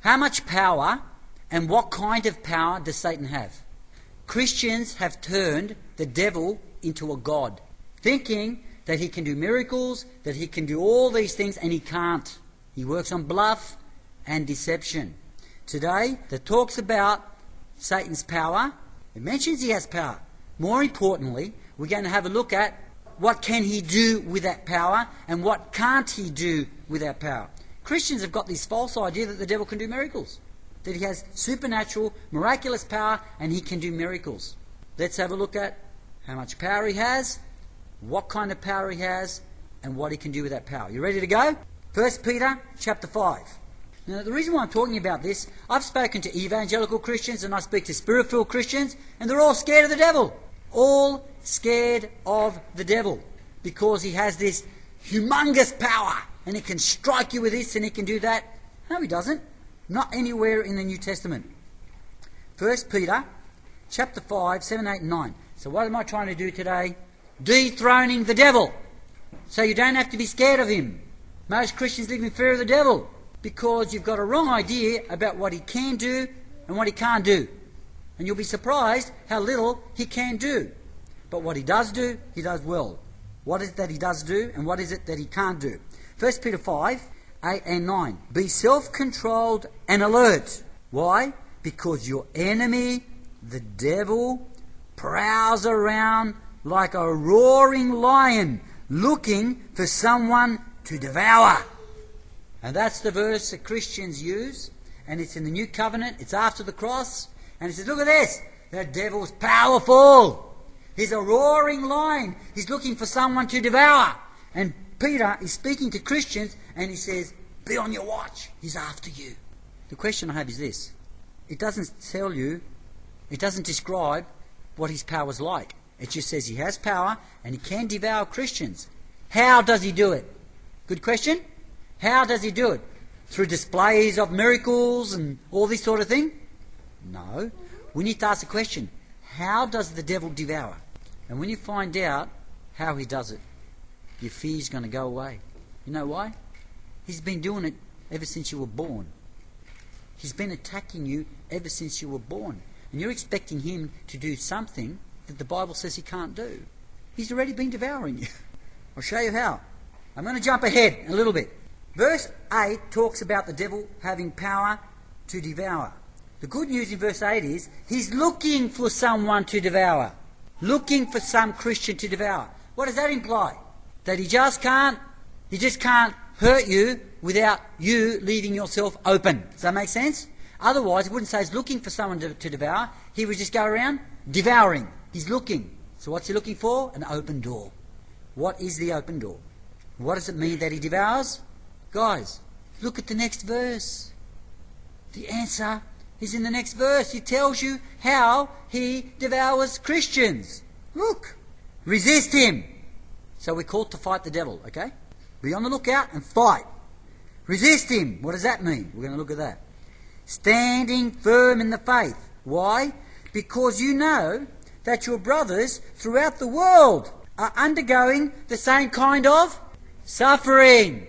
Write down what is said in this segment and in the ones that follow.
How much power and what kind of power does Satan have? Christians have turned the devil into a god, thinking that he can do miracles, that he can do all these things, and he can't. He works on bluff and deception. Today, that talks about Satan's power. It mentions he has power. More importantly, we're going to have a look at what can he do with that power and what can't he do with that power. Christians have got this false idea that the devil can do miracles, that he has supernatural, miraculous power and he can do miracles. Let's have a look at how much power he has, what kind of power he has, and what he can do with that power. You ready to go? 1 Peter chapter 5. Now, the reason why I'm talking about this, I've spoken to evangelical Christians and I speak to spirit-filled Christians, and they're all scared of the devil. All scared of the devil because he has this humongous power and he can strike you with this and he can do that. No, he doesn't. Not anywhere in the New Testament. 1 Peter chapter 5, 7, 8 and 9. So what am I trying to do today? Dethroning the devil. So you don't have to be scared of him. Most Christians live in fear of the devil because you've got a wrong idea about what he can do and what he can't do. And you'll be surprised how little he can do. But what he does do, he does well. What is it that he does do and what is it that he can't do? 1 Peter 5, 8 and 9. Be self-controlled and alert. Why? Because your enemy, the devil, prowls around like a roaring lion looking for someone to devour. And that's the verse that Christians use, and it's in the New Covenant, it's after the cross, and it says, look at this, the devil's powerful. He's a roaring lion. He's looking for someone to devour. And Peter is speaking to Christians, and he says, be on your watch. He's after you. The question I have is this. It doesn't tell you, it doesn't describe what his power's like. It just says he has power, and he can devour Christians. How does he do it? Good question. How does he do it? Through displays of miracles and all this sort of thing? No. We need to ask the question, how does the devil devour? And when you find out how he does it, your fear's going to go away. You know why? He's been doing it ever since you were born. He's been attacking you ever since you were born. And you're expecting him to do something that the Bible says he can't do. He's already been devouring you. I'll show you how. I'm going to jump ahead a little bit. Verse 8 talks about the devil having power to devour. The good news in verse 8 is he's looking for someone to devour. Looking for some Christian to devour. What does that imply? That he just can't hurt you without you leaving yourself open. Does that make sense? Otherwise, it wouldn't say he's looking for someone to devour. He would just go around devouring. He's looking. So what's he looking for? An open door. What is the open door? What does it mean that he devours? Guys, look at the next verse. The answer is in the next verse. It tells you how he devours Christians. Look. Resist him. So we're called to fight the devil, okay? Be on the lookout and fight. Resist him. What does that mean? We're going to look at that. Standing firm in the faith. Why? Because you know that your brothers throughout the world are undergoing the same kind of suffering.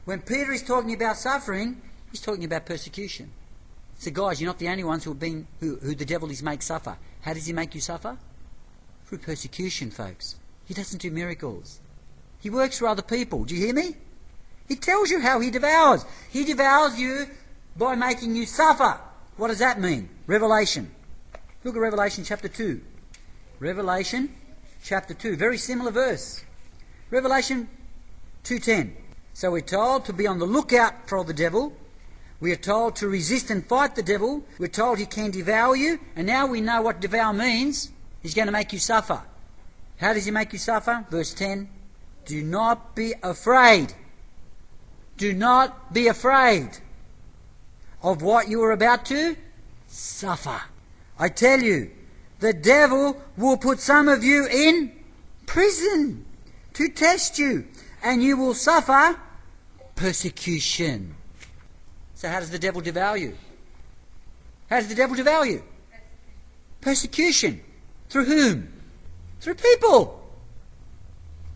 When Peter is talking about suffering, he's talking about persecution. So guys, you're not the only ones who the devil is make suffer. How does he make you suffer? Through persecution, folks. He doesn't do miracles. He works for other people. Do you hear me? He tells you how he devours. He devours you by making you suffer. What does that mean? Revelation. Look at Revelation chapter 2. Revelation chapter 2. Very similar verse. Revelation 2:10. So we're told to be on the lookout for the devil. We are told to resist and fight the devil. We're told he can devour you. And now we know what devour means. He's going to make you suffer. How does he make you suffer? Verse 10. Do not be afraid. Do not be afraid of what you are about to suffer. I tell you, the devil will put some of you in prison to test you, and you will suffer persecution. So how does the devil devour you? How does the devil devour you? Persecution. Through whom? Through people.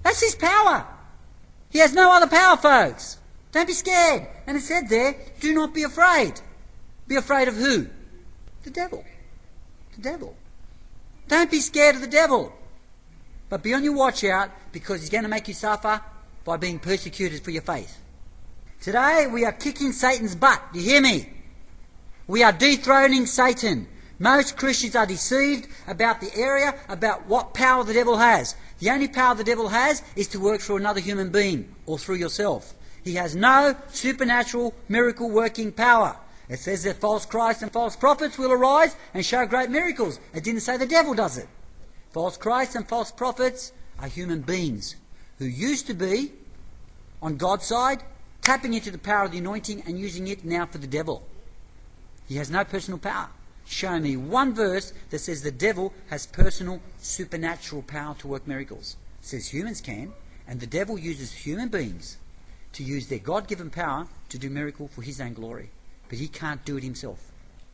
That's his power. He has no other power, folks. Don't be scared. And it said there, do not be afraid. Be afraid of who? The devil. The devil. Don't be scared of the devil. But be on your watch out, because he's going to make you suffer by being persecuted for your faith. Today we are kicking Satan's butt. Do you hear me? We are dethroning Satan. Most Christians are deceived about the area, about what power the devil has. The only power the devil has is to work through another human being or through yourself. He has no supernatural miracle working power. It says that false Christs and false prophets will arise and show great miracles. It didn't say the devil does it. False Christs and false prophets are human beings who used to be on God's side, tapping into the power of the anointing and using it now for the devil. He has no personal power. Show me one verse that says the devil has personal supernatural power to work miracles. It says humans can, and the devil uses human beings to use their God-given power to do miracle for his own glory. But he can't do it himself.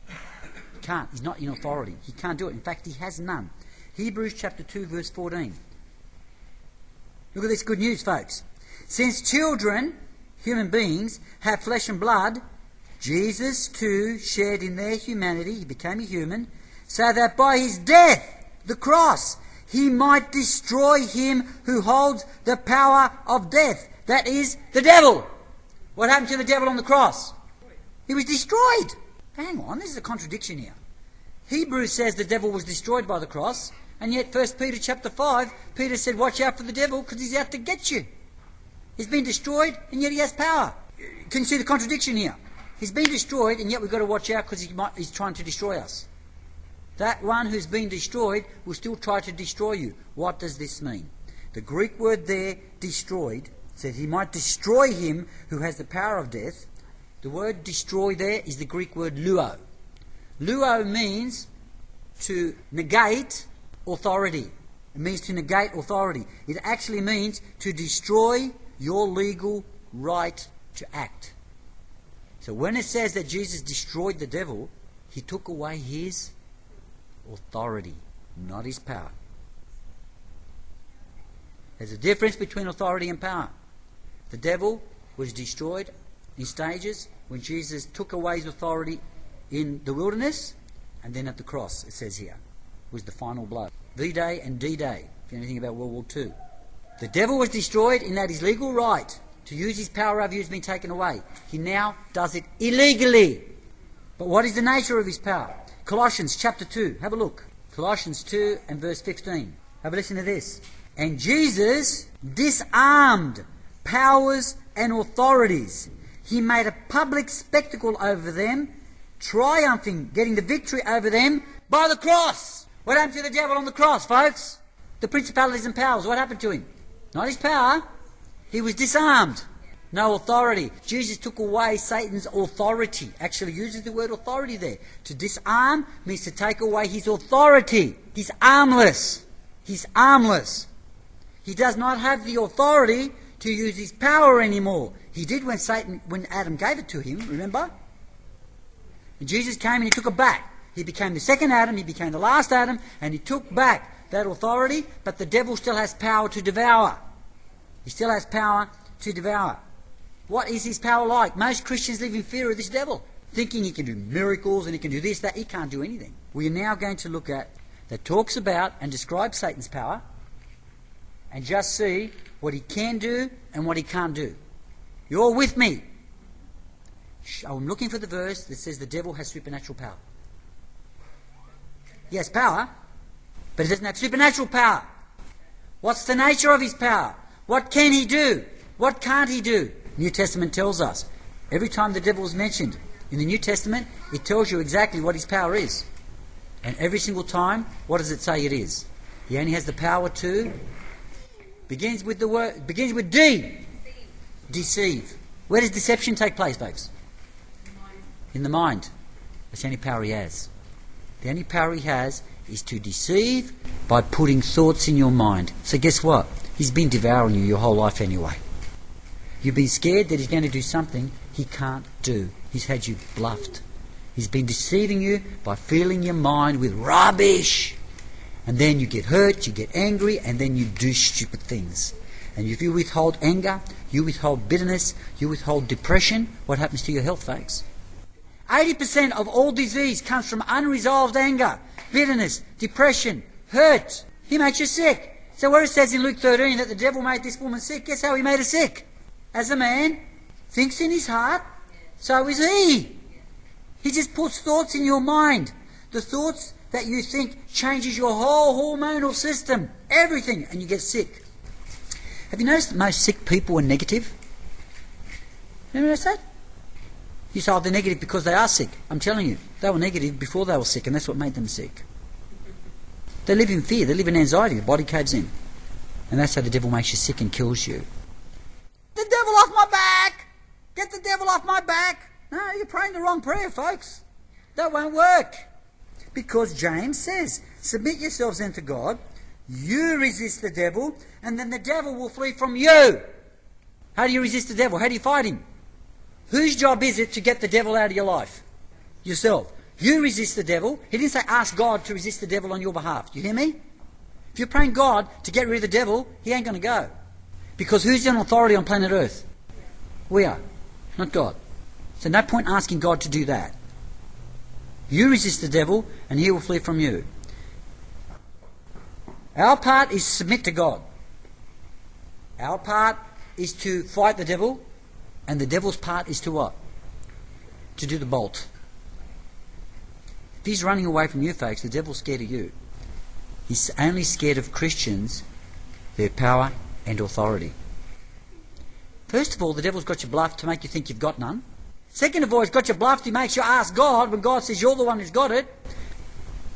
He can't. He's not in authority. He can't do it. In fact, he has none. Hebrews chapter 2, verse 14. Look at this good news, folks. Since children, human beings, have flesh and blood, Jesus too shared in their humanity. He became a human, so that by his death, the cross, he might destroy him who holds the power of death. That is, the devil. What happened to the devil on the cross? He was destroyed. Hang on, this is a contradiction here. Hebrews says the devil was destroyed by the cross, and yet 1 Peter chapter 5, Peter said, watch out for the devil because he's out to get you. He's been destroyed, and yet he has power. Can you see the contradiction here? He's been destroyed, and yet we've got to watch out because he's trying to destroy us. That one who's been destroyed will still try to destroy you. What does this mean? The Greek word there, destroyed, said he might destroy him who has the power of death. The word destroy there is the Greek word luo. Luo means to negate authority. It means to negate authority. It actually means to destroy your legal right to act. So when it says that Jesus destroyed the devil, he took away his authority, not his power. There's a difference between authority and power. The devil was destroyed in stages when Jesus took away his authority in the wilderness, and then at the cross, it says here, was the final blow. V-Day and D-Day, if you know anything about World War II. The devil was destroyed in that his legal right to use his power over you has been taken away. He now does it illegally. But what is the nature of his power? Colossians chapter 2, have a look. Colossians 2 and verse 15. Have a listen to this. And Jesus disarmed powers and authorities. He made a public spectacle over them, triumphing, getting the victory over them by the cross. What happened to the devil on the cross, folks? The principalities and powers, what happened to him? Not his power. He was disarmed. No authority. Jesus took away Satan's authority. Actually uses the word authority there. To disarm means to take away his authority. He's armless. He's armless. He does not have the authority to use his power anymore. He did when Adam gave it to him, remember? And Jesus came and he took it back. He became the second Adam, he became the last Adam, and he took back that authority, but the devil still has power to devour. He still has power to devour. What is his power like? Most Christians live in fear of this devil, thinking he can do miracles and he can do this, that. He can't do anything. We are now going to look at that talks about and describes Satan's power and just see what he can do and what he can't do. You're all with me? I'm looking for the verse that says the devil has supernatural power. He has power, but he doesn't have supernatural power. What's the nature of his power? What can he do? What can't he do? New Testament tells us. Every time the devil is mentioned in the New Testament, it tells you exactly what his power is. And every single time, what does it say it is? He only has the power to... Begins with D. Deceive. Where does deception take place, folks? In the mind. That's the only power he has. The only power he has is to deceive by putting thoughts in your mind. So guess what? He's been devouring you your whole life anyway. You've been scared that he's going to do something he can't do. He's had you bluffed. He's been deceiving you by filling your mind with rubbish. And then you get hurt, you get angry, and then you do stupid things. And if you withhold anger, you withhold bitterness, you withhold depression, what happens to your health, folks? 80% of all disease comes from unresolved anger, bitterness, depression, hurt. He makes you sick. So where it says in Luke 13 that the devil made this woman sick, guess how he made her sick? As a man thinks in his heart, so is he. He just puts thoughts in your mind. The thoughts that you think changes your whole hormonal system, everything, and you get sick. Have you noticed that most sick people are negative? You notice that? You say, oh, they're negative because they are sick. I'm telling you, they were negative before they were sick, and that's what made them sick. They live in fear, they live in anxiety, the body caves in. And that's how the devil makes you sick and kills you. The devil off my back! Get the devil off my back! No, you're praying the wrong prayer, folks. That won't work. Because James says, submit yourselves then to God, you resist the devil, and then the devil will flee from you. How do you resist the devil? How do you fight him? Whose job is it to get the devil out of your life? Yourself. You resist the devil. He didn't say ask God to resist the devil on your behalf. Do you hear me? If you're praying God to get rid of the devil, he ain't going to go. Because who's in authority on planet Earth? We are, not God. So no point asking God to do that. You resist the devil and he will flee from you. Our part is to submit to God. Our part is to fight the devil, and the devil's part is to what? To do the bolt. If he's running away from you, folks, the devil's scared of you. He's only scared of Christians, their power and authority. First of all, the devil's got you bluffed to make you think you've got none. Second of all, he's got you bluffed. He makes you ask God when God says you're the one who's got it.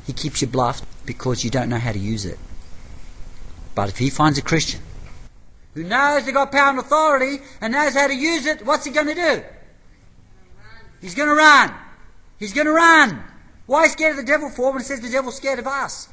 He keeps you bluffed because you don't know how to use it. But if he finds a Christian who knows they've got power and authority and knows how to use it, what's he going to do? He's going to run. He's going to run. Why is he scared of the devil for when it says the devil's scared of us?